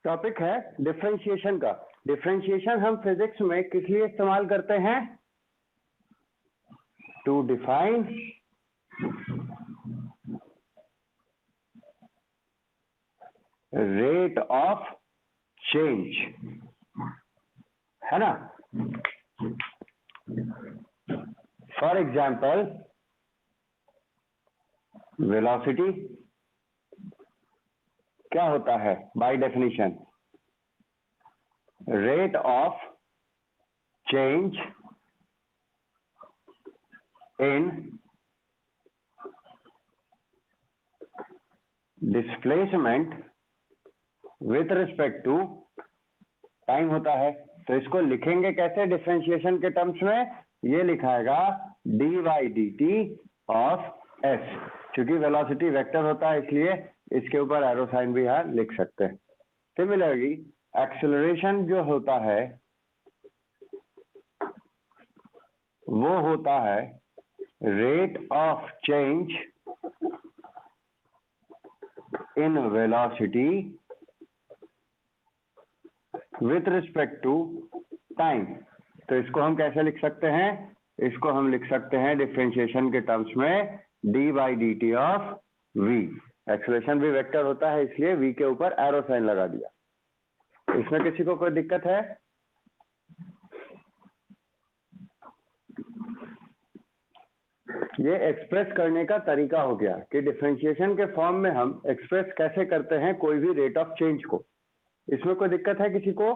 Topic है differentiation का। Differentiation हम फिजिक्स में किस लिए इस्तेमाल करते हैं? To define rate of change, है ना। फॉर एग्जाम्पल वेलोसिटी क्या होता है? By definition rate of change in displacement with respect to time होता है। तो इसको लिखेंगे कैसे डिफरेंशिएशन के टर्म्स में? ये लिखाएगा D by D T of S. क्योंकि वेलोसिटी वेक्टर होता है इसलिए इसके ऊपर एरो साइन भी यहाँ लिख सकते हैं। सिमिलरली एक्सेलरेशन जो होता है वो होता है rate of change in velocity with respect to time. तो इसको हम कैसे लिख सकते हैं? इसको हम लिख सकते हैं डिफरेंशिएशन के टर्म्स में d by D T of v. Acceleration भी वेक्टर होता है इसलिए वी के ऊपर एरो साइन लगा दिया। इसमें किसी को कोई दिक्कत है? ये एक्सप्रेस करने का तरीका हो गया कि डिफरेंशिएशन के फॉर्म में हम एक्सप्रेस कैसे करते हैं कोई भी रेट ऑफ चेंज को। इसमें कोई दिक्कत है किसी को?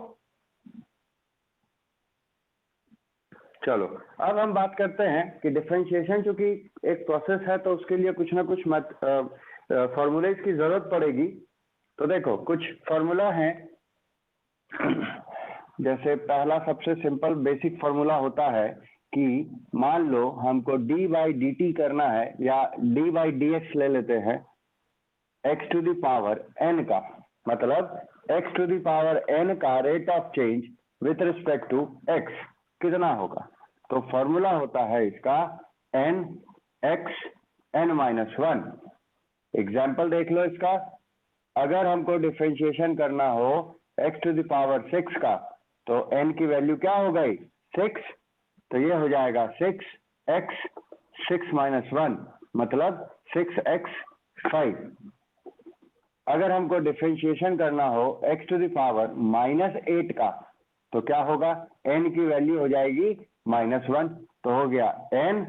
चलो अब हम बात करते हैं कि डिफरेंशिएशन चूंकि एक प्रोसेस है तो उसके लिए कुछ ना कुछ फॉर्मूलेज की जरूरत पड़ेगी। तो देखो कुछ फॉर्मूला है, जैसे पहला सबसे सिंपल बेसिक फॉर्मूला होता है कि मान लो हमको डी बाई डी टी करना है या डी बाई डी एक्स ले लेते हैं X to the power N का, मतलब X to the power N का rate of change with respect to X कितना होगा? तो फॉर्मूला होता है इसका N X N minus one. Example देख लो इसका। अगर हमको डिफरेंशिएशन करना हो x to the power six का तो एन की वैल्यू क्या हो गई? सिक्स। तो ये हो जाएगा six x six minus one, मतलब सिक्स एक्स फाइव। अगर हमको डिफरेंशिएशन करना हो x to the power minus eight का तो क्या होगा? एन की वैल्यू हो जाएगी माइनस वन। तो हो गया n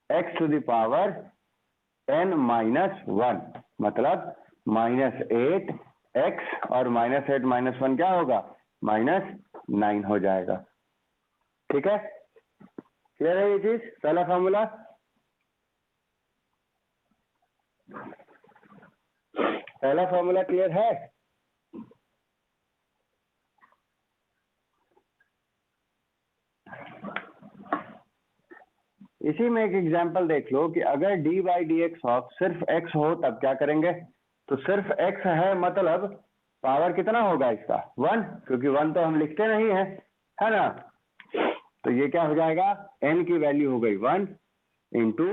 x to the power n minus one, मतलब माइनस एट एक्स और माइनस एट माइनस वन क्या होगा? माइनस नाइन हो जाएगा। ठीक है, क्लियर है ये चीज? पहला फॉर्मूला। पहला फॉर्मूला क्लियर है? इसी में एक एग्जांपल देख लो कि अगर D by d x of सिर्फ एक्स हो तब क्या करेंगे? तो सिर्फ एक्स है मतलब पावर कितना होगा इसका? वन, क्योंकि वन तो हम लिखते नहीं है ना। तो ये क्या हो जाएगा? एन की वैल्यू हो गई one into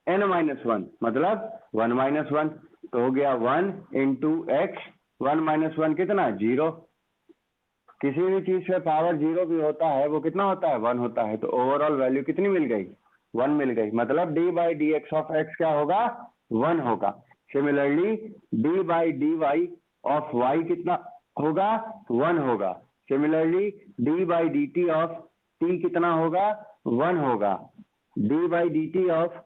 n minus one, मतलब वन माइनस वन। तो हो गया one into x, one minus one कितना? जीरो। किसी भी चीज पे पावर जीरो भी होता है वो कितना होता है? वन होता है। तो ओवरऑल वैल्यू कितनी मिल गई? वन मिल गई, मतलब d by d x of x क्या होगा? वन होगा। Similarly d by d y of y कितना होगा? वन होगा। Similarly d by D T of t कितना होगा? वन होगा। D by D T of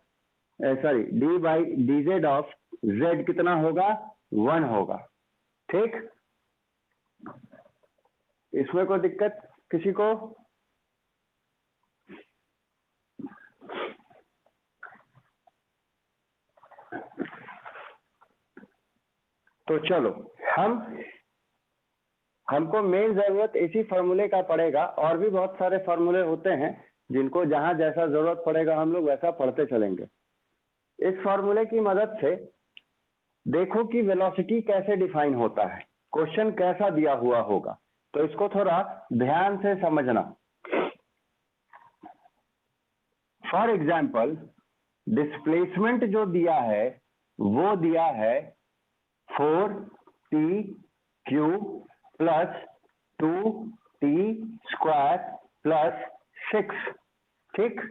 d by d z of z कितना होगा? वन होगा। ठीक, इसमें कोई दिक्कत किसी को? तो चलो हमको मेन जरूरत इसी फॉर्मूले का पड़ेगा। और भी बहुत सारे फॉर्मूले होते हैं जिनको जहां जैसा जरूरत पड़ेगा हम लोग वैसा पढ़ते चलेंगे। इस फॉर्मूले की मदद से देखो कि वेलोसिटी कैसे डिफाइन होता है, क्वेश्चन कैसा दिया हुआ होगा, तो इसको थोड़ा ध्यान से समझना। फॉर एग्जाम्पल डिस्प्लेसमेंट जो दिया है वो दिया है 4 t Q plus 2t square plus 6। ठीक,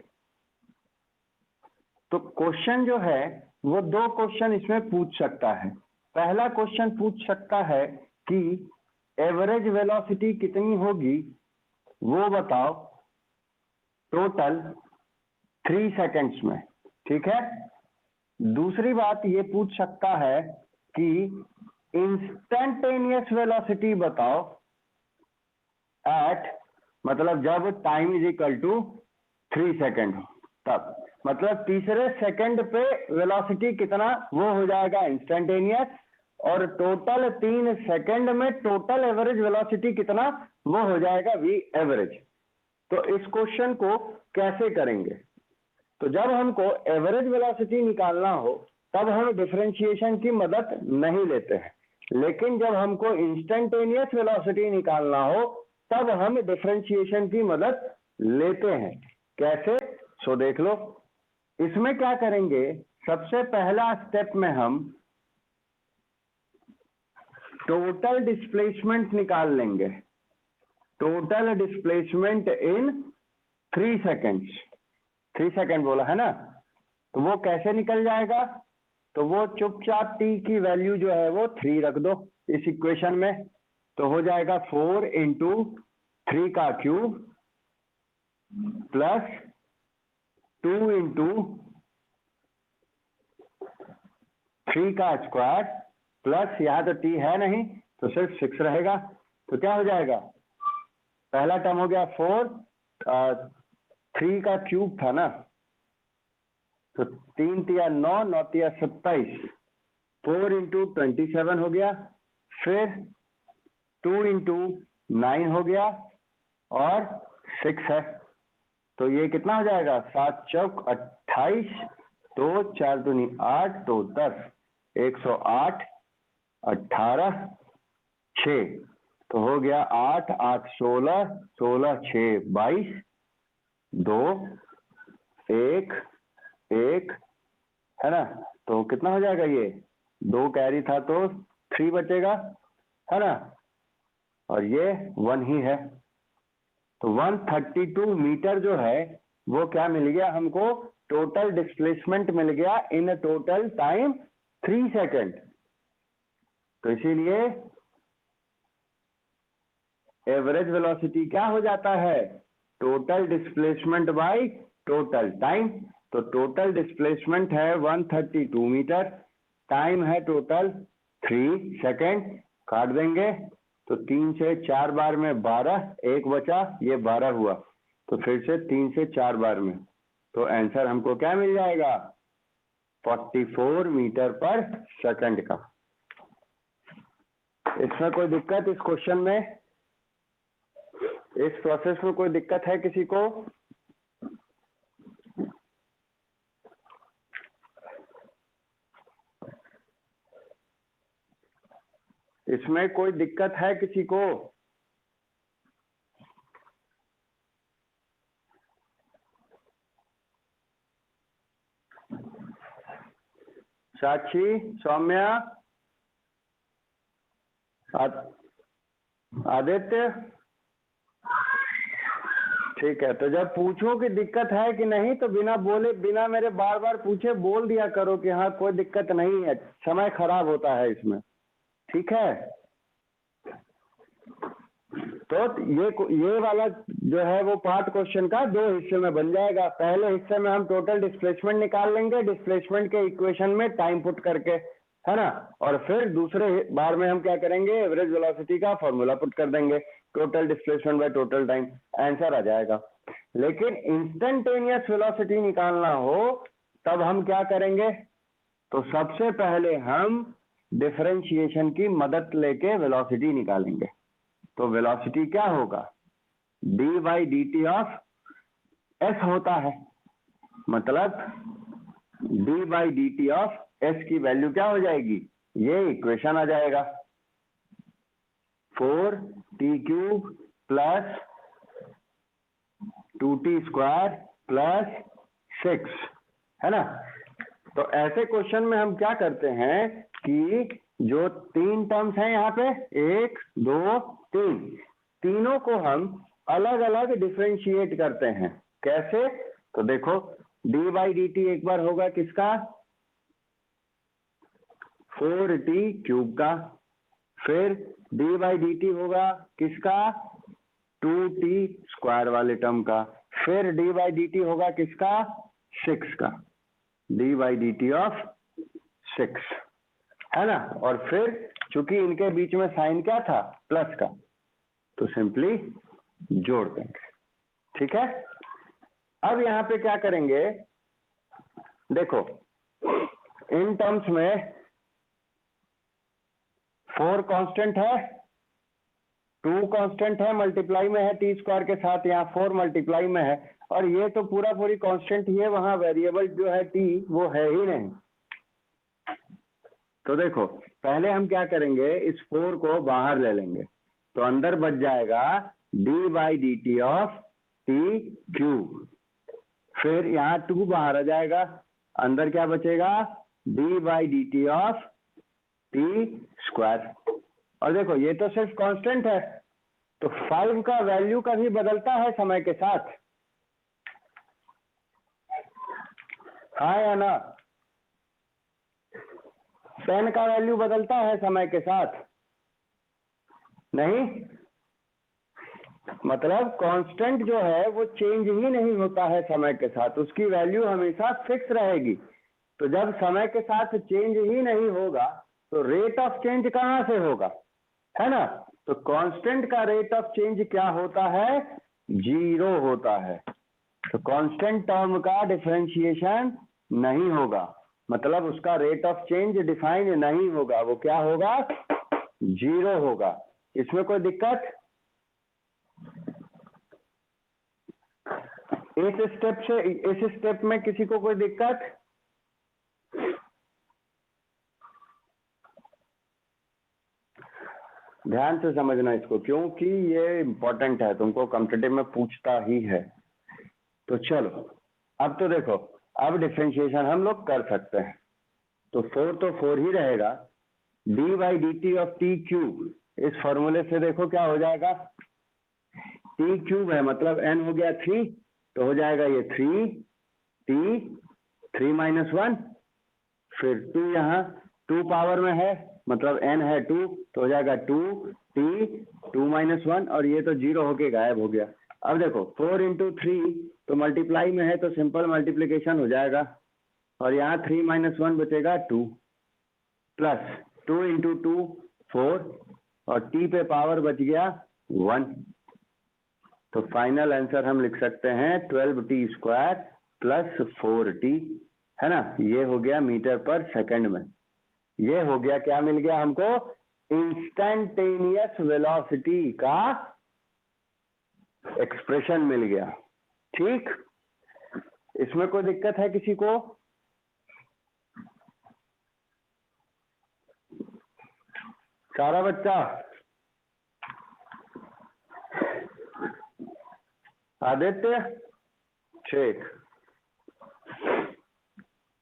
तो क्वेश्चन जो है वो दो क्वेश्चन इसमें पूछ सकता है। पहला क्वेश्चन पूछ सकता है कि एवरेज वेलोसिटी कितनी होगी वो बताओ टोटल 3 सेकेंड्स में। ठीक है, दूसरी बात ये पूछ सकता है कि इंस्टेंटेनियस वेलोसिटी बताओ एट, मतलब जब time is equal to 3 second हो तब, मतलब तीसरे सेकंड पे वेलोसिटी कितना वो हो जाएगा इंस्टेंटेनियस, और टोटल 3 सेकंड में टोटल एवरेज वेलोसिटी कितना वो हो जाएगा वी एवरेज। तो इस क्वेश्चन को कैसे करेंगे? तो जब हमको एवरेज वेलोसिटी निकालना हो तब हम डिफरेंशिएशन की मदद नहीं लेते हैं, लेकिन जब हमको इंस्टेंटेनियस वेलोसिटी निकालना हो तब हम डिफरेंशिएशन की मदद लेते हैं। कैसे? सो देख लो, इसमें क्या करेंगे, सबसे पहला स्टेप में हम टोटल डिस्प्लेसमेंट निकाल लेंगे, total displacement in 3 seconds. 3 second बोला है ना, तो वो कैसे निकल जाएगा? तो वो चुपचाप t की वैल्यू जो है वो 3 रख दो इस इक्वेशन में, तो हो जाएगा 4 इंटू 3 का क्यूब प्लस 2 इंटू 3 का स्क्वायर प्लस, यहाँ तो t है नहीं तो सिर्फ 6 रहेगा। तो क्या हो जाएगा, पहला टर्म हो गया 4, 3 का क्यूब था ना, तो 3 तिया 9, 9 तिया 27, 4 इंटू 27 हो गया, फिर 2 इंटू 9 हो गया और 6 है, तो ये कितना हो जाएगा, 7 चौक 28, 2 4 दूनी 8, 2 10, 108, 18, 6, तो हो गया 8 8 16, 16 6 22, 2 1 1 है ना, तो कितना हो जाएगा, ये 2 कैरी था तो 3 बचेगा है ना, और ये 1 ही है। तो 132 मीटर जो है वो क्या मिल गया हमको, टोटल डिस्प्लेसमेंट मिल गया इन टोटल टाइम 3 सेकेंड। तो इसीलिए एवरेज वेलोसिटी क्या हो जाता है, total displacement by total time. तो टोटल डिस्प्लेसमेंट है 132 मीटर, टाइम है टोटल 3 सेकेंड, काट देंगे तो 3 से 4 बार में 12, 1 बचा, ये 12 हुआ, तो फिर से 3 से 4 बार में, तो आंसर हमको क्या मिल जाएगा, 44 मीटर पर सेकंड का। इसमें कोई दिक्कत इस क्वेश्चन में, इस प्रोसेस में कोई दिक्कत है किसी को? इसमें कोई दिक्कत है किसी को? साक्षी, सौम्या, आदित्य, ठीक है। तो जब पूछो कि दिक्कत है कि नहीं तो बिना बोले, बिना मेरे बार बार पूछे बोल दिया करो कि हाँ कोई दिक्कत नहीं है, समय खराब होता है इसमें, ठीक है। तो ये वाला जो है वो पार्ट क्वेश्चन का 2 हिस्से में बन जाएगा। पहले हिस्से में हम टोटल डिस्प्लेसमेंट निकाल लेंगे डिस्प्लेसमेंट के इक्वेशन में टाइम पुट करके, है ना, और फिर दूसरे बार में हम क्या करेंगे, एवरेज वेलोसिटी का फॉर्मूला पुट कर देंगे, total displacement by total time, answer आ जाएगा। लेकिन इंस्टेंटेनियस वेलोसिटी निकालना हो तब हम क्या करेंगे, तो सबसे पहले हम डिफरेंशिएशन की मदद लेके वेलोसिटी निकालेंगे। तो वेलोसिटी क्या होगा, d by D T of S होता है, मतलब d by D T of S की वैल्यू क्या हो जाएगी, ये इक्वेशन आ जाएगा, 4t cube plus 2t square plus 6, है ना। तो ऐसे क्वेश्चन में हम क्या करते हैं कि जो तीन टर्म्स हैं यहाँ पे, 1 2 3, तीनों को हम अलग अलग डिफरेंशिएट करते हैं। कैसे? तो देखो, डी बाई डी टी एक बार होगा किसका, 4t क्यूब का, फिर डी बाई डी टी होगा किसका, 2t स्क्वायर वाले टर्म का, फिर डी बाई डी टी होगा किसका, 6 का, D by D T of 6, है ना। और फिर चूंकि इनके बीच में साइन क्या था, प्लस का, तो सिंपली जोड़ देंगे। ठीक है। अब यहाँ पे क्या करेंगे, देखो इन टर्म्स में 4 कांस्टेंट है, 2 कांस्टेंट है, मल्टीप्लाई में है टी स्क्वायर के साथ, यहाँ 4 मल्टीप्लाई में है, और ये तो पूरी कांस्टेंट ही है, वहां वेरिएबल जो है टी वो है ही नहीं। तो देखो पहले हम क्या करेंगे, इस 4 को बाहर ले लेंगे, तो अंदर बच जाएगा D by D T of T cube, फिर यहाँ 2 बाहर आ जाएगा, अंदर क्या बचेगा, D by D T of T square. और देखो ये तो सिर्फ कांस्टेंट है, तो 5 का वैल्यू कभी बदलता है समय के साथ, हाँ या ना, 10 का वैल्यू बदलता है समय के साथ, नहीं, मतलब कांस्टेंट जो है वो चेंज ही नहीं होता है समय के साथ, उसकी वैल्यू हमेशा फिक्स रहेगी। तो जब समय के साथ चेंज ही नहीं होगा तो रेट ऑफ चेंज कहाँ से होगा, है ना। तो कांस्टेंट का रेट ऑफ चेंज क्या होता है, 0 होता है। तो कांस्टेंट टर्म का डिफरेंशिएशन नहीं होगा, मतलब उसका रेट ऑफ चेंज डिफाइन नहीं होगा, वो क्या होगा, 0 होगा। इसमें कोई दिक्कत, इस स्टेप में किसी को कोई दिक्कत, ध्यान से समझना इसको, क्योंकि ये इंपॉर्टेंट है, तुमको कॉम्पिटिटिव में पूछता ही है। तो चलो अब तो देखो, अब डिफरेंशिएशन हम लोग कर सकते हैं। तो 4 तो 4 ही रहेगा, D by D T of T cube, इस फॉर्मूले से देखो क्या हो जाएगा, टी क्यूब है मतलब n हो गया 3, तो हो जाएगा ये 3t 3 - 1, फिर 2 यहाँ 2 पावर में है मतलब n है 2, तो हो जाएगा 2t 2 - 1, और ये तो 0 होके गायब हो गया। अब देखो 4 × 3 तो मल्टीप्लाई में है तो सिंपल मल्टीप्लिकेशन हो जाएगा, और यहाँ 3 - 1 बचेगा 2, प्लस 2 × 2 4, और t पे पावर बच गया 1। तो फाइनल आंसर हम लिख सकते हैं 12t स्क्वायर प्लस 4t, है ना। ये हो गया मीटर पर सेकंड में, ये हो गया, क्या मिल गया हमको, इंस्टैन्टेनियस वेलोसिटी का एक्सप्रेशन मिल गया। ठीक, इसमें कोई दिक्कत है किसी को, सारा बच्चा, आदित्य, ठीक।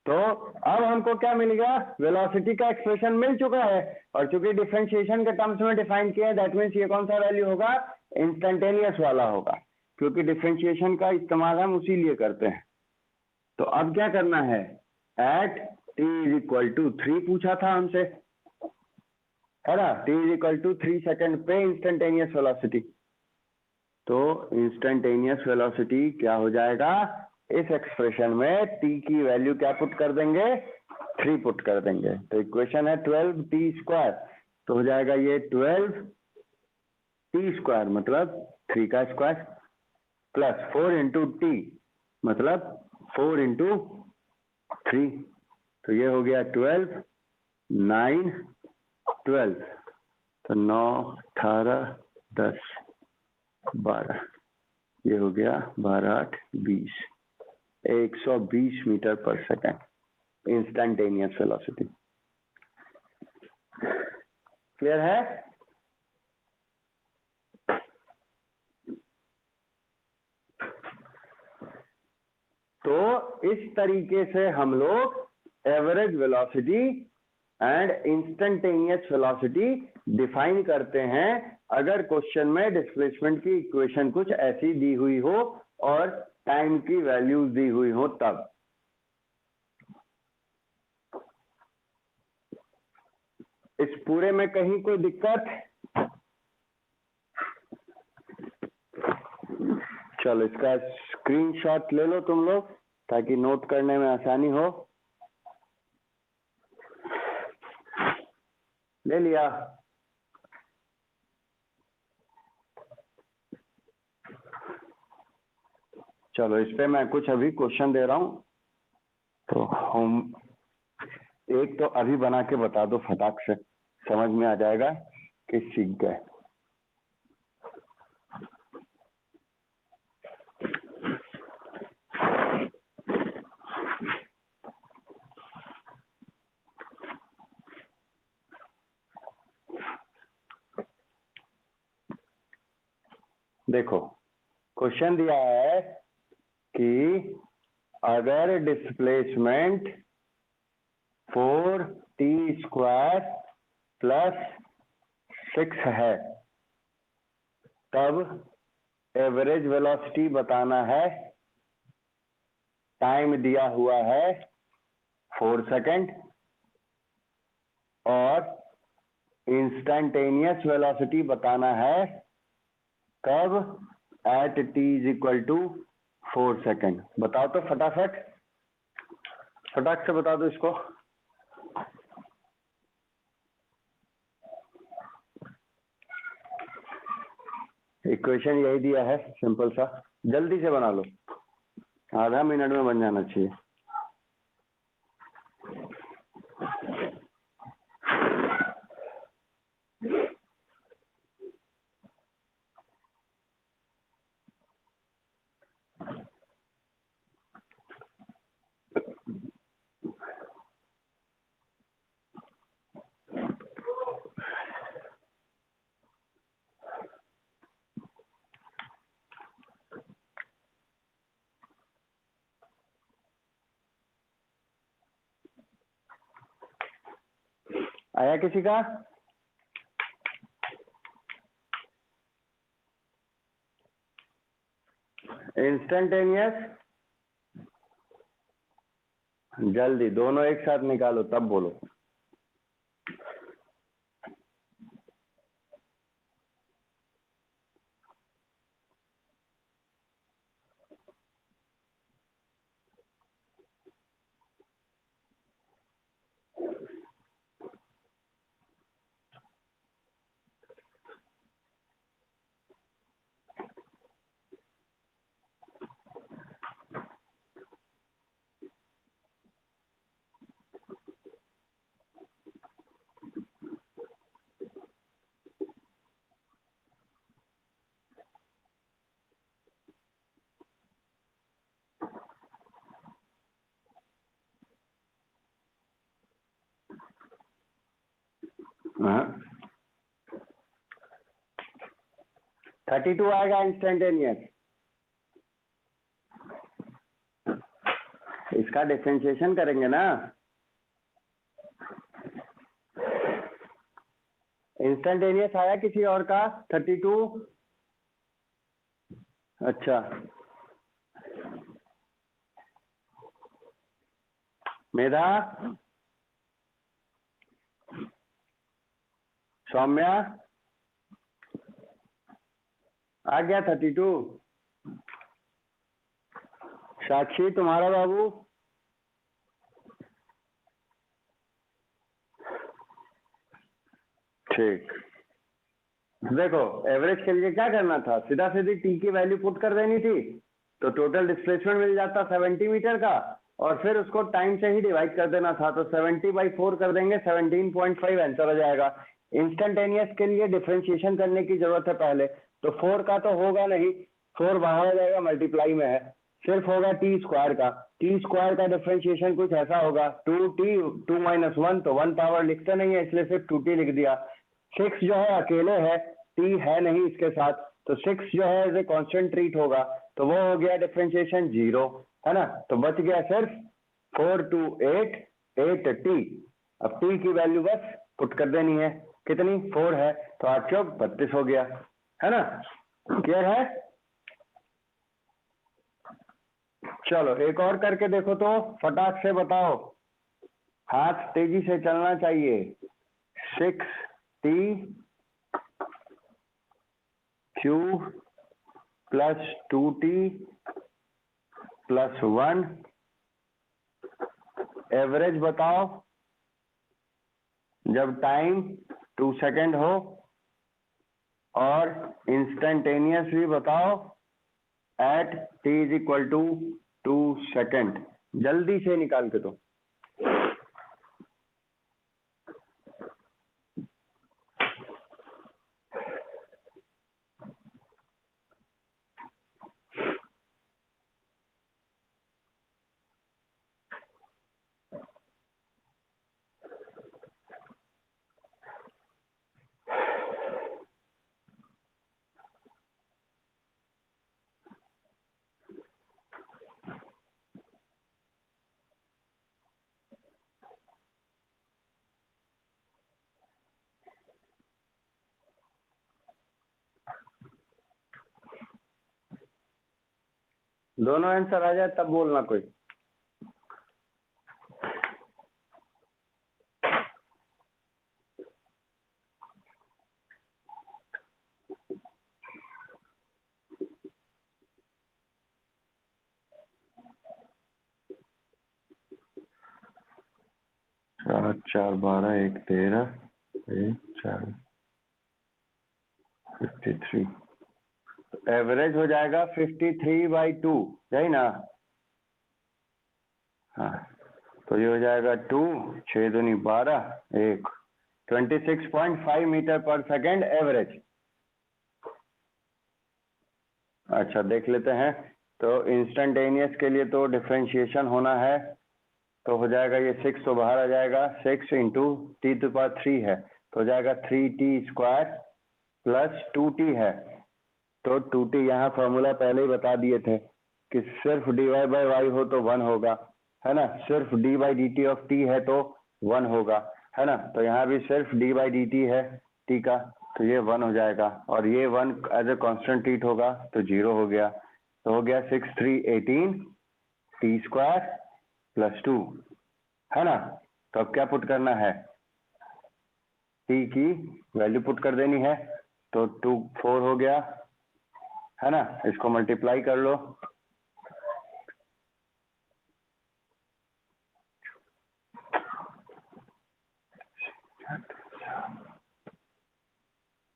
तो अब हमको क्या मिल गया, वेलोसिटी का एक्सप्रेशन मिल चुका है, और चूंकि डिफरेंशिएशन के टर्म्स में डिफाइन किया है, दैट मीन्स ये कौन सा वैल्यू होगा, इंस्टेंटेनियस वाला होगा, क्योंकि डिफरेंशिएशन का इस्तेमाल हम उसी लिए करते हैं। तो अब क्या करना है, एट t = 3 पूछा था हमसे, है ना, t = 3 सेकंड पे इंस्टेंटेनियस वेलोसिटी। तो इंस्टेंटेनियस वेलोसिटी क्या हो जाएगा, इस एक्सप्रेशन में t की वैल्यू क्या पुट कर देंगे, 3 पुट कर देंगे। तो इक्वेशन है 12t स्क्वायर, तो हो जाएगा ये 12t स्क्वायर मतलब 3 का स्क्वायर, प्लस 4 × t मतलब 4 × 3, तो ये हो गया 12 9 12, तो 9 18 10 12, ये हो गया 12 8 20, 120 मीटर पर सेकंड इंस्टैन्टेनियस वेलोसिटी। क्लियर है? तो इस तरीके से हम लोग average velocity and instantaneous velocity define करते हैं अगर क्वेश्चन में डिस्प्लेसमेंट की इक्वेशन कुछ ऐसी दी हुई हो और टाइम की वैल्यूज दी हुई हो तब। इस पूरे में कहीं कोई दिक्कत? चलो इसका स्क्रीनशॉट ले लो तुम लोग ताकि नोट करने में आसानी हो। ले लिया? चलो इस पे मैं कुछ अभी क्वेश्चन दे रहा हूं, तो हम एक तो अभी बना के बता दो, फटाक से समझ में आ जाएगा कि सीख गए। देखो क्वेश्चन दिया है कि अगर डिस्प्लेसमेंट 4t² प्लस 6 है तब एवरेज वेलोसिटी बताना है। टाइम दिया हुआ है 4 सेकेंड और इंस्टेंटेनियस वेलोसिटी बताना है कब, एट t = 4 सेकेंड। बताओ तो फटाफट, फटाक से बता दो इसको। इक्वेशन यही दिया है, सिंपल सा, जल्दी से बना लो, आधा मिनट में बन जाना चाहिए। आया किसी का? इंस्टेंटेनियस जल्दी, दोनों एक साथ निकालो तब बोलो। हाँ 32 आएगा इंस्टेंटेनियस। इसका डिफरेंशिएशन करेंगे ना। इंस्टेंटेनियस आया किसी और का 32? अच्छा, मेधा, सौम्या आ गया 32? साक्षी तुम्हारा बाबू? ठीक, देखो एवरेज के लिए क्या करना था, सीधा सीधी टी की वैल्यू पुट कर देनी थी तो टोटल डिस्प्लेसमेंट मिल जाता 70 मीटर का, और फिर उसको टाइम से ही डिवाइड कर देना था, तो 70/4 कर देंगे, 17.5 आंसर हो जाएगा। इंस्टेंटेनियस के लिए डिफरेंशिएशन करने की जरूरत है पहले, तो 4 का तो होगा नहीं, 4 बाहर आ जाएगा, मल्टीप्लाई में है, सिर्फ होगा t² का। t² का डिफरेंशिएशन कुछ ऐसा होगा 2t 2 - 1, तो 1 पावर लिखते नहीं है इसलिए सिर्फ 2t लिख दिया। 6 जो है अकेले है, t है नहीं इसके साथ, तो 6 जो है एज ए कांस्टेंट ट्रीट होगा, तो वो हो गया डिफरेंशिएशन 0, है ना। तो बच गया सिर्फ 4 × 2 = 8 8t। अब टी की वैल्यू बस पुट कर देनी है, कितनी 4 है, तो 8 चौक 32 हो गया, है ना? क्लियर है? चलो एक और करके देखो तो, फटाक से बताओ, हाथ तेजी से चलना चाहिए। 6t cube plus 2t plus 1, average बताओ जब टाइम 2 सेकेंड हो, और इंस्टेंटेनियस भी बताओ at t is equal to 2 second. जल्दी से निकाल के दो। दोनों आंसर आ जाए तब बोलना कोई। सात 4 12 1 13 1 4 53, एवरेज हो जाएगा 53/2, यही ना? हाँ, तो ये हो जाएगा 2 6 दूनी 12 1 26.5 मीटर पर सेकेंड एवरेज। अच्छा देख लेते हैं, तो इंस्टेंटेनियस के लिए तो डिफरेंशिएशन होना है, तो हो जाएगा ये 6 तो बाहर आ जाएगा, 6 इंटू टी टू पावर 3 है, तो हो जाएगा 3t स्क्वायर प्लस 2t है, तो 2t यहाँ फॉर्मूला पहले ही बता दिए थे कि सिर्फ dy बाई वाई हो तो 1 होगा, है ना? सिर्फ d by D T of t है तो 1 होगा, है ना? तो यहाँ भी सिर्फ d बाई डी टी है t का, तो ये 1 हो जाएगा, और ये 1 एज ए कॉन्स्टेंट ट्रीट होगा तो 0 हो गया, तो हो गया 6 3 18 t स्क्वायर प्लस 2, है ना? तो अब क्या पुट करना है, t की वैल्यू पुट कर देनी है, तो 2 4 हो गया, है ना? इसको मल्टीप्लाई कर लो,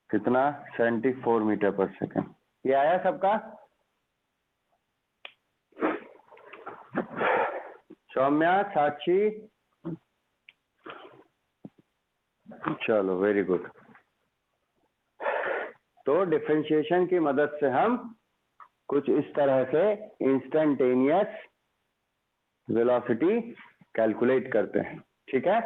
कितना 74 मीटर पर सेकेंड। ये आया सबका? सौम्या, साक्षी, चलो वेरी गुड। तो डिफरेंशिएशन की मदद से हम कुछ इस तरह से इंस्टेंटेनियस वेलोसिटी कैलकुलेट करते हैं, ठीक है?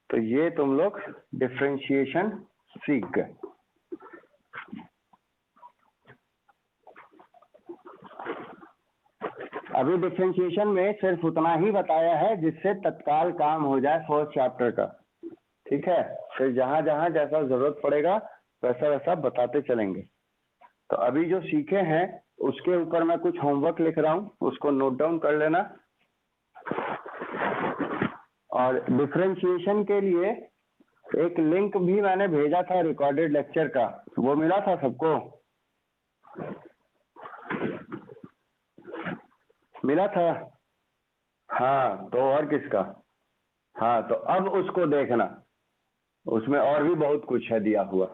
तो ये तुम लोग डिफरेंशिएशन सीख गए। अभी डिफरेंशिएशन में सिर्फ उतना ही बताया है जिससे तत्काल काम हो जाए फर्स्ट चैप्टर का, ठीक है? फिर जहां जहां जैसा जरूरत पड़ेगा वैसा वैसा बताते चलेंगे। तो अभी जो सीखे हैं उसके ऊपर मैं कुछ होमवर्क लिख रहा हूँ, उसको नोट डाउन कर लेना। और डिफरेंशिएशन के लिए एक लिंक भी मैंने भेजा था रिकॉर्डेड लेक्चर का, वो मिला था सबको? मिला था? हाँ, तो और किसका? हाँ, तो अब उसको देखना, उसमें और भी बहुत कुछ है दिया हुआ।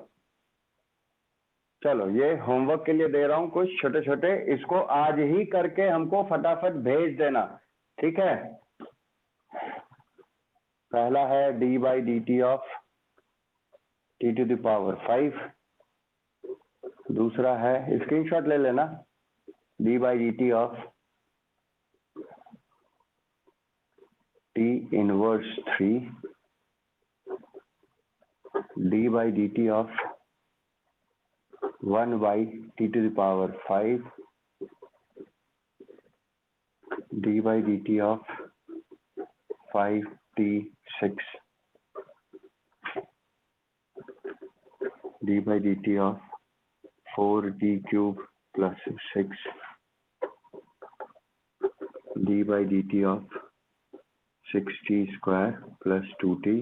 चलो ये होमवर्क के लिए दे रहा हूँ कुछ छोटे छोटे, इसको आज ही करके हमको फटाफट भेज देना, ठीक है? पहला है d by D T of t to the power 5, दूसरा है, स्क्रीनशॉट ले लेना, d by D T of t inverse 3, d by D T of 1 by t to the power 5 d by dt of 5t6 d by dt of 4d cube plus 6 d by dt of 6t square plus 2t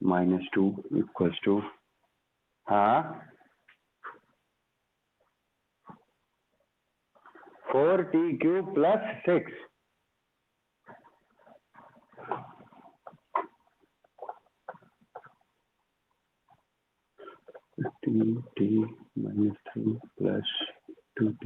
minus 2 equals to हाँ 4t cube plus 6 t minus 3 plus 2t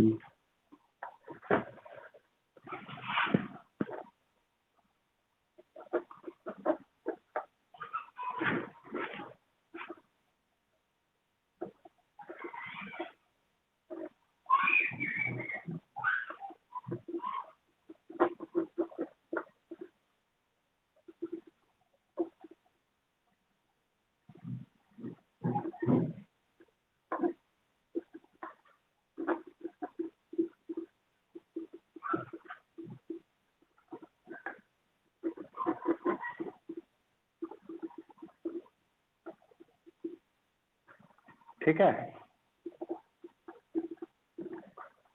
ठीक है।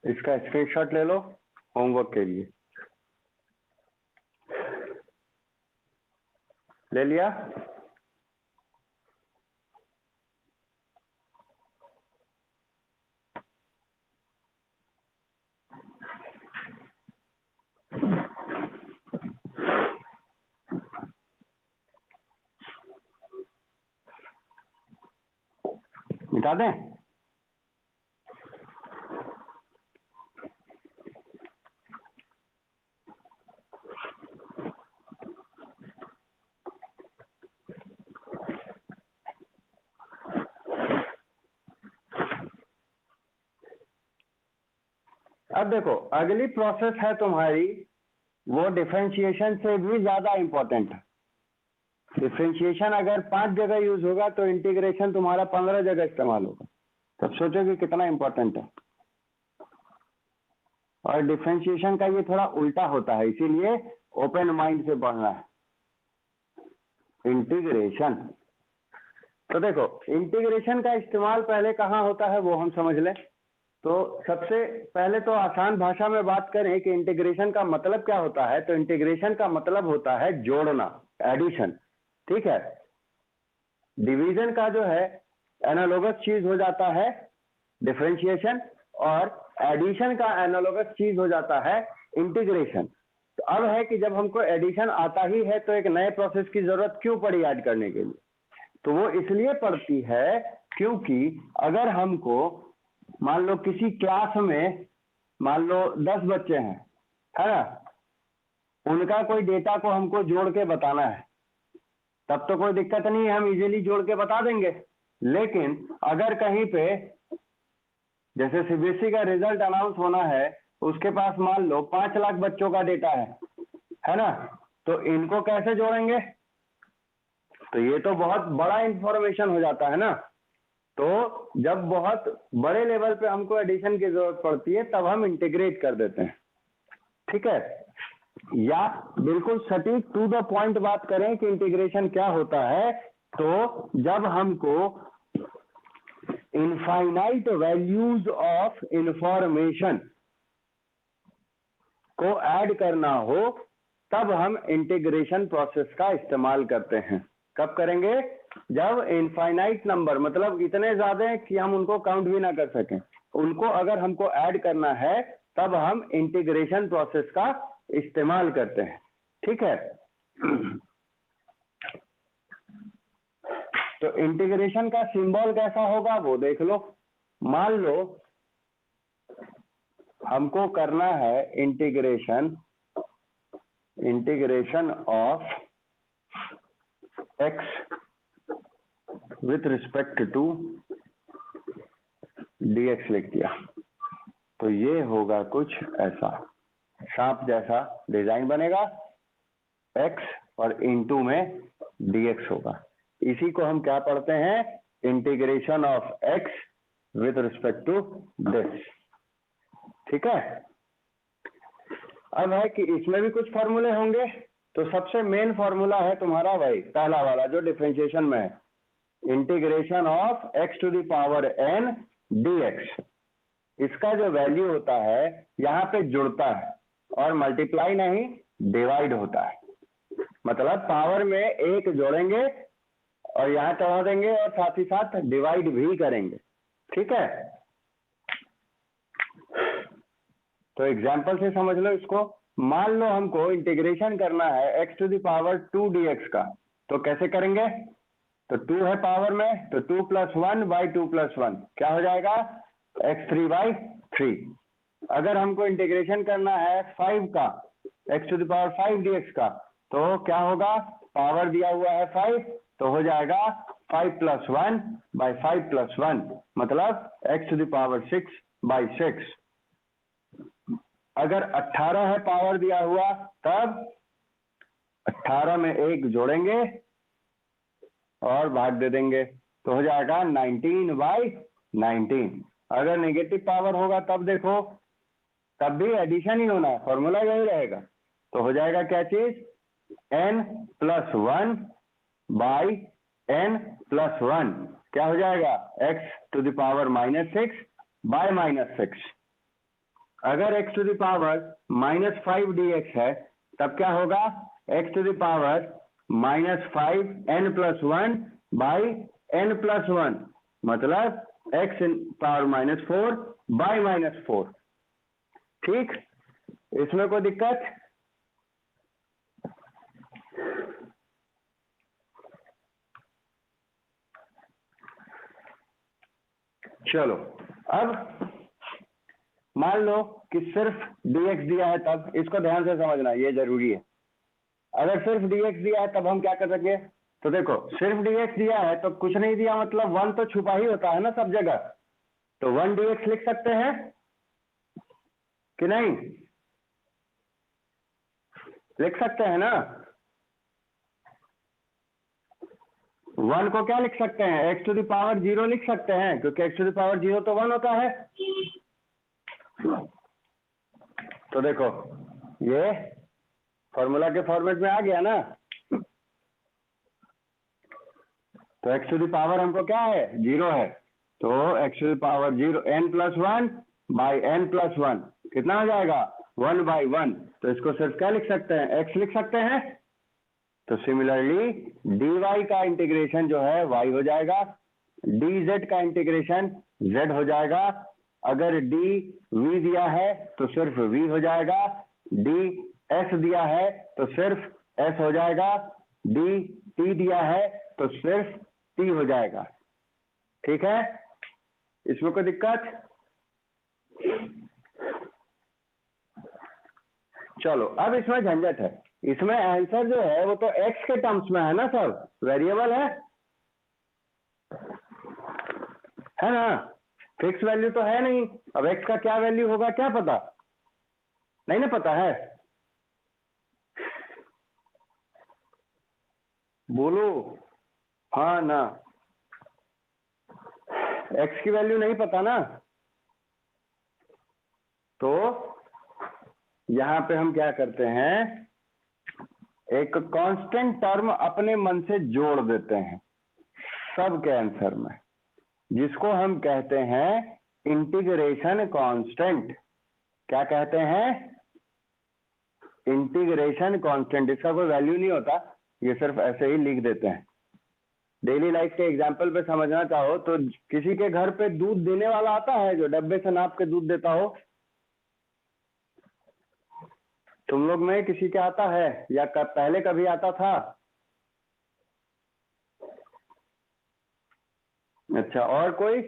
इसका screenshot ले लो homework के लिए। ले लिया? मिटा दें? अब देखो अगली प्रोसेस है तुम्हारी, वो डिफरेंशिएशन से भी ज्यादा इंपॉर्टेंट है। डिफरेंशिएशन अगर 5 जगह यूज होगा तो इंटीग्रेशन तुम्हारा 15 जगह इस्तेमाल होगा। तब सोचो कि कितना इंपॉर्टेंट है। और डिफरेंशिएशन का ये थोड़ा उल्टा होता है, इसीलिए ओपन माइंड से पढ़ना है। इंटीग्रेशन, तो देखो इंटीग्रेशन का इस्तेमाल पहले कहाँ होता है वो हम समझ लें। तो सबसे पहले तो आसान भाषा में बात करें कि इंटीग्रेशन का मतलब क्या होता है, तो इंटीग्रेशन का मतलब होता है जोड़ना, एडिशन। ठीक है। डिवीजन का जो है एनालोगस चीज हो जाता है डिफरेंशिएशन, और एडिशन का एनालोगस चीज हो जाता है इंटीग्रेशन। तो अब है कि जब हमको एडिशन आता ही है तो एक नए प्रोसेस की जरूरत क्यों पड़ी ऐड करने के लिए? तो वो इसलिए पड़ती है क्योंकि अगर हमको मान लो किसी क्लास में मान लो 10 बच्चे हैं, है ना, उनका कोई डेटा को हमको जोड़ के बताना है, तब तो कोई दिक्कत नहीं है, हम इजीली जोड़ के बता देंगे। लेकिन अगर कहीं पे जैसे सीबीएसई का रिजल्ट अनाउंस होना है, उसके पास मान लो 5 लाख बच्चों का डेटा है ना, तो इनको कैसे जोड़ेंगे? तो ये तो बहुत बड़ा इंफॉर्मेशन हो जाता है ना। तो जब बहुत बड़े लेवल पे हमको एडिशन की जरूरत पड़ती है तब हम इंटीग्रेट कर देते हैं। ठीक है। या बिल्कुल सटीक टू द पॉइंट बात करें कि इंटीग्रेशन क्या होता है, तो जब हमको इनफाइनाइट वैल्यूज ऑफ इंफॉर्मेशन को ऐड करना हो तब हम इंटीग्रेशन प्रोसेस का इस्तेमाल करते हैं। कब करेंगे? जब इनफाइनाइट नंबर, मतलब इतने ज्यादा हैं कि हम उनको काउंट भी ना कर सकें, उनको अगर हमको ऐड करना है तब हम इंटीग्रेशन प्रोसेस का इस्तेमाल करते हैं। ठीक है। तो इंटीग्रेशन का सिंबल कैसा होगा वो देख लो। मान लो हमको करना है integration of x with respect to dx लिख दिया, तो ये होगा कुछ ऐसा, सांप जैसा डिजाइन बनेगा, x और इनटू में dx होगा। इसी को हम क्या पढ़ते हैं? Integration of x with respect to this. ठीक है, अब है कि इसमें भी कुछ फॉर्मूले होंगे, तो सबसे मेन फॉर्मूला है तुम्हारा भाई पहला वाला जो डिफरेंशिएशन में है, integration of x to the power n dx। इसका जो वैल्यू होता है यहाँ पे जुड़ता है और मल्टीप्लाई नहीं डिवाइड होता है, मतलब पावर में एक जोड़ेंगे और यहाँ चढ़ा देंगे और साथ ही साथ डिवाइड भी करेंगे। ठीक है, तो एग्जांपल से समझ लो इसको। मान लो हमको इंटीग्रेशन करना है x to the power 2 dx का, तो कैसे करेंगे? तो 2 है पावर में, तो 2 + 1 / 2 + 1 क्या हो जाएगा? x3/3। अगर हमको इंटीग्रेशन करना है 5 का, x to the power 5 dx का, तो क्या होगा? पावर दिया हुआ है 5, तो हो जाएगा 5 + 1 / 5 + 1, मतलब x टू द पावर 6/6। अगर 18 है पावर दिया हुआ, तब 18 में 1 जोड़ेंगे और भाग दे देंगे, तो हो जाएगा 19/19। अगर नेगेटिव पावर होगा तब देखो, तब भी एडिशन ही होना है, फॉर्मूला यही रहेगा। तो हो जाएगा क्या चीज? n + 1 / n + 1 क्या हो जाएगा? x to the power -6/- 6। अगर x to the power -5 dx है, तब क्या होगा? x to the power -5n + 1 / n + 1, मतलब x पावर -4/-4। ठीक, इसमें कोई दिक्कत? चलो, अब मान लो कि सिर्फ dx दिया है, तब इसको ध्यान से समझना, ये जरूरी है। अगर सिर्फ dx दिया है तब हम क्या कर सके? तो देखो, सिर्फ dx दिया है तो कुछ नहीं दिया, मतलब 1 तो छुपा ही होता है ना सब जगह, तो 1 dx लिख सकते हैं कि नहीं? लिख सकते हैं ना? 1 को क्या लिख सकते हैं? x टू द पावर 0 लिख सकते हैं, क्योंकि x टू द पावर 0 तो 1 होता है। तो देखो, ये फॉर्मूला के फॉर्मेट में आ गया ना। तो x टू द पावर हमको क्या है? 0 है, तो x to the power 0 n + 1 / n + 1 कितना हो जाएगा? 1/1। तो इसको सिर्फ क्या लिख सकते हैं? x लिख सकते हैं। तो सिमिलरली dy का इंटीग्रेशन जो है y हो जाएगा, dz का इंटीग्रेशन z हो जाएगा। अगर dv दिया है तो सिर्फ v हो जाएगा, ds दिया है तो सिर्फ s हो जाएगा, dt दिया है तो सिर्फ t हो जाएगा। ठीक है, इसमें कोई दिक्कत? चलो, अब इसमें झंझट है। इसमें आंसर जो है वो तो x के टर्म्स में है ना, सब वेरिएबल है ना, फिक्स वैल्यू तो है नहीं। अब x का क्या वैल्यू होगा क्या पता? नहीं ना पता है, बोलो हाँ ना। x की वैल्यू नहीं पता ना, तो यहां पे हम क्या करते हैं, एक कांस्टेंट टर्म अपने मन से जोड़ देते हैं सब के आंसर में, जिसको हम कहते हैं इंटीग्रेशन कांस्टेंट। क्या कहते हैं? Integration constant. इसका कोई वैल्यू नहीं होता, ये सिर्फ ऐसे ही लिख देते हैं। डेली लाइफ के एग्जाम्पल पे समझना चाहो तो किसी के घर पे दूध देने वाला आता है जो डब्बे से नाप के दूध देता हो? तुम लोग में किसी के आता है या पहले कभी आता था? अच्छा, और कोई?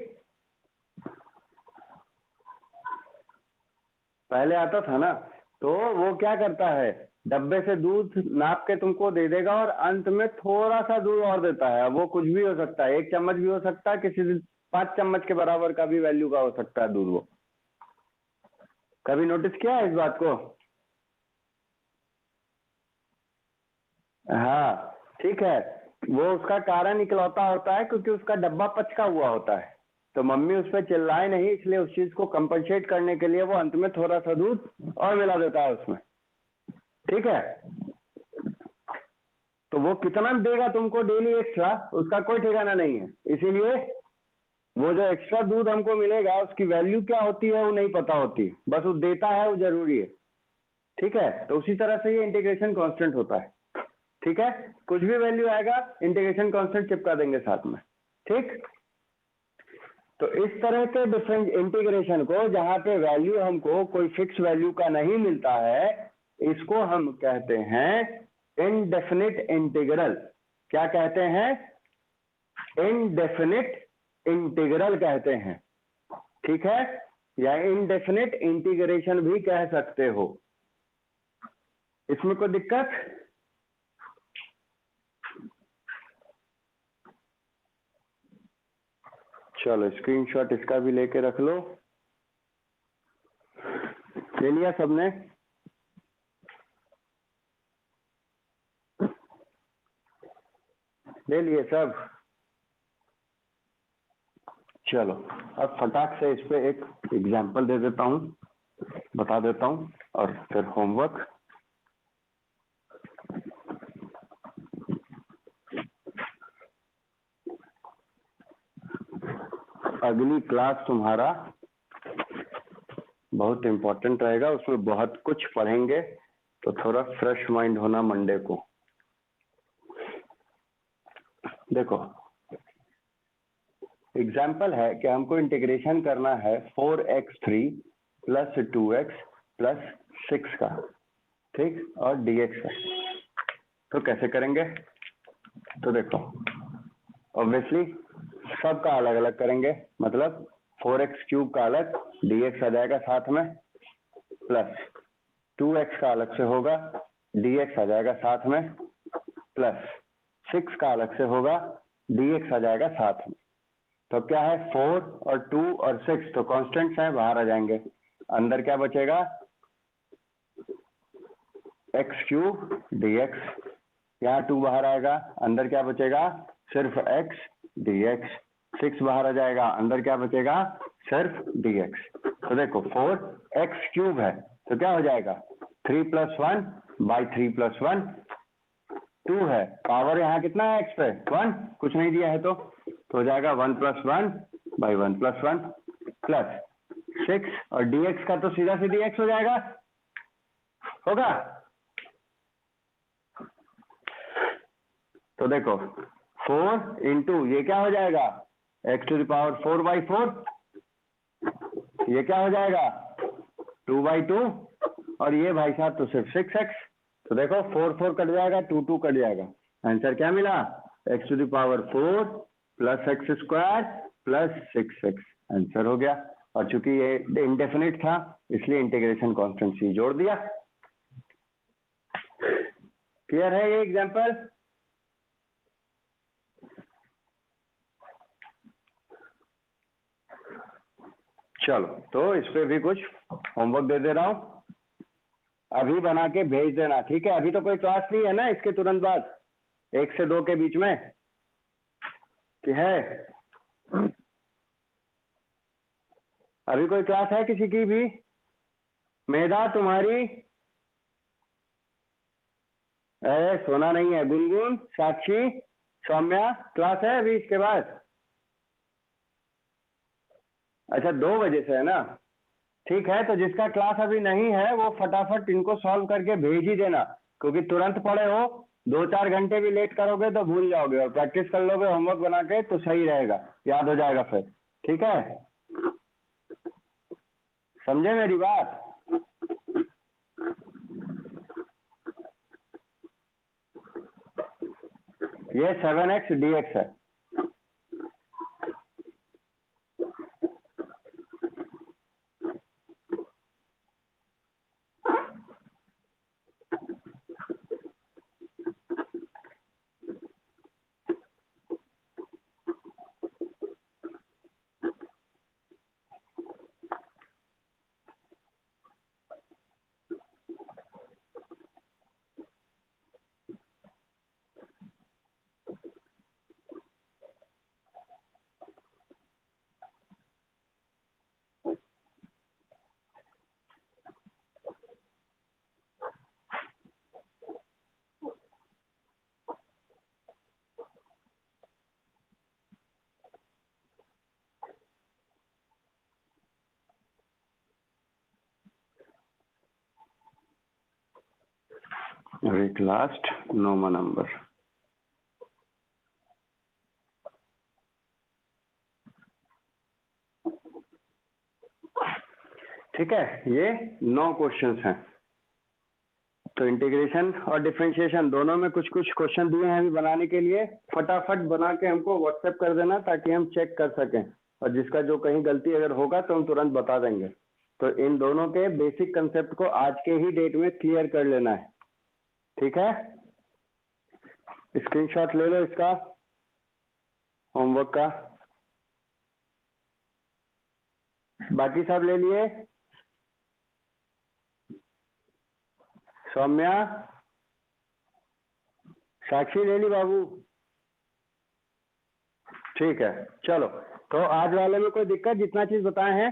पहले आता था ना। तो वो क्या करता है, डब्बे से दूध नाप के तुमको दे देगा और अंत में थोड़ा सा दूध और देता है। वो कुछ भी हो सकता है, 1 चम्मच भी हो सकता है, किसी दिन 5 चम्मच के बराबर का भी वैल्यू का हो सकता है दूध। वो कभी नोटिस किया है इस बात को? हाँ, ठीक है। वो उसका कारण इकलौता होता है क्योंकि उसका डब्बा पचका हुआ होता है, तो मम्मी उस पर चिल्लाए नहीं, इसलिए उस चीज को कंपनसेट करने के लिए वो अंत में थोड़ा सा दूध और मिला देता है उसमें। ठीक है, तो वो कितना देगा तुमको डेली एक्स्ट्रा, उसका कोई ठिकाना नहीं है, इसीलिए वो जो एक्स्ट्रा दूध हमको मिलेगा उसकी वैल्यू क्या होती है वो नहीं पता होती, बस वो देता है वो जरूरी है। ठीक है, तो उसी तरह से ये इंटीग्रेशन कांस्टेंट होता है। ठीक है, कुछ भी वैल्यू आएगा इंटीग्रेशन कांस्टेंट चिपका देंगे साथ में। ठीक, तो इस तरह के डिफरेंट इंटीग्रेशन को जहां पे वैल्यू हमको कोई फिक्स वैल्यू का नहीं मिलता है, इसको हम कहते हैं इनडेफिनिट इंटीग्रल। क्या कहते हैं? इनडेफिनिट इंटीग्रल कहते हैं। ठीक है, या इनडेफिनिट इंटीग्रेशन भी कह सकते हो। इसमें कोई दिक्कत? चलो स्क्रीनशॉट इसका भी लेके रख लो। ले लिया सबने? ले लिए सब? चलो अब फटाक से इस पे एक एग्जांपल दे देता हूँ, बता देता हूँ, और फिर होमवर्क। अगली क्लास तुम्हारा बहुत इंपॉर्टेंट रहेगा, उसमें बहुत कुछ पढ़ेंगे, तो थोड़ा फ्रेश माइंड होना मंडे को। देखो एग्जाम्पल है कि हमको इंटीग्रेशन करना है 4x3 प्लस 2x प्लस 6 का, ठीक, और dx का। तो कैसे करेंगे? तो देखो ऑब्वियसली सबका अलग अलग करेंगे, मतलब 4x क्यूब का अलग, dx आ जाएगा साथ में, प्लस 2x का अलग से होगा, dx आ जाएगा साथ में, प्लस 6 का अलग से होगा, dx आ जाएगा साथ में। तो क्या है, 4 और 2 और 6 तो कांस्टेंट्स हैं, बाहर आ जाएंगे। अंदर क्या बचेगा? x क्यूब dx, यहाँ 2 बाहर आएगा, अंदर क्या बचेगा? सिर्फ x dx। 6 बाहर आ जाएगा, अंदर क्या बचेगा? सिर्फ dx। तो देखो 4x क्यूब है तो क्या हो जाएगा? 3 + 1 बाई 3 + 1, 2 है, पावर यहाँ कितना है x पे? 1, कुछ नहीं दिया है तो हो जाएगा 1 + 1 बाई 1 + 1 प्लस 6, और dx का तो सीधा सीधी x हो जाएगा, होगा? तो देखो 4 इंटू ये क्या हो जाएगा? x⁴/4, ये क्या हो जाएगा? 2/2, और ये भाई साहब तो सिर्फ 6x। तो देखो 4 4 कट जाएगा, 2 2 कट जाएगा, आंसर क्या मिला? x⁴ plus x² plus 6x, answer हो गया। और चूंकि ये इंडेफिनिट था इसलिए इंटीग्रेशन कांस्टेंट c जोड़ दिया। क्लियर है ये एग्जांपल? चलो तो इस पे भी कुछ होमवर्क दे दे रहा हूँ, अभी बना के भेज देना, ठीक है? अभी तो कोई क्लास नहीं है ना इसके तुरंत बाद, 1 से 2 के बीच में, कि है? अभी कोई क्लास है किसी की भी? मेधा तुम्हारी? अरे सोना नहीं है, गुनगुन, साक्षी, सौम्या, क्लास है अभी इसके बाद? अच्छा 2 बजे से है ना? ठीक है, तो जिसका क्लास अभी नहीं है वो फटाफट इनको सॉल्व करके भेज ही देना, क्योंकि तुरंत पढ़े हो, 2-4 घंटे भी लेट करोगे तो भूल जाओगे, और प्रैक्टिस कर लोगे होमवर्क बना के तो सही रहेगा, याद हो जाएगा फिर। ठीक है, समझे मेरी बात? ये 7x dx है। और एक लास्ट 9वां नंबर। ठीक है, ये 9 क्वेश्चंस हैं। तो इंटीग्रेशन और डिफरेंशिएशन दोनों में कुछ कुछ क्वेश्चन दिए हैं अभी बनाने के लिए। फटाफट बना के हमको व्हाट्सएप कर देना ताकि हम चेक कर सकें, और जिसका जो कहीं गलती अगर होगा तो हम तुरंत बता देंगे। तो इन दोनों के बेसिक कंसेप्ट को आज के ही डेट में क्लियर कर लेना है। ठीक है, स्क्रीनशॉट ले लो इसका होमवर्क का। बाकी सब ले लिए? सौम्या, साक्षी ले ली बाबू? ठीक है, चलो। तो आज वाले में कोई दिक्कत? जितना चीज बताए हैं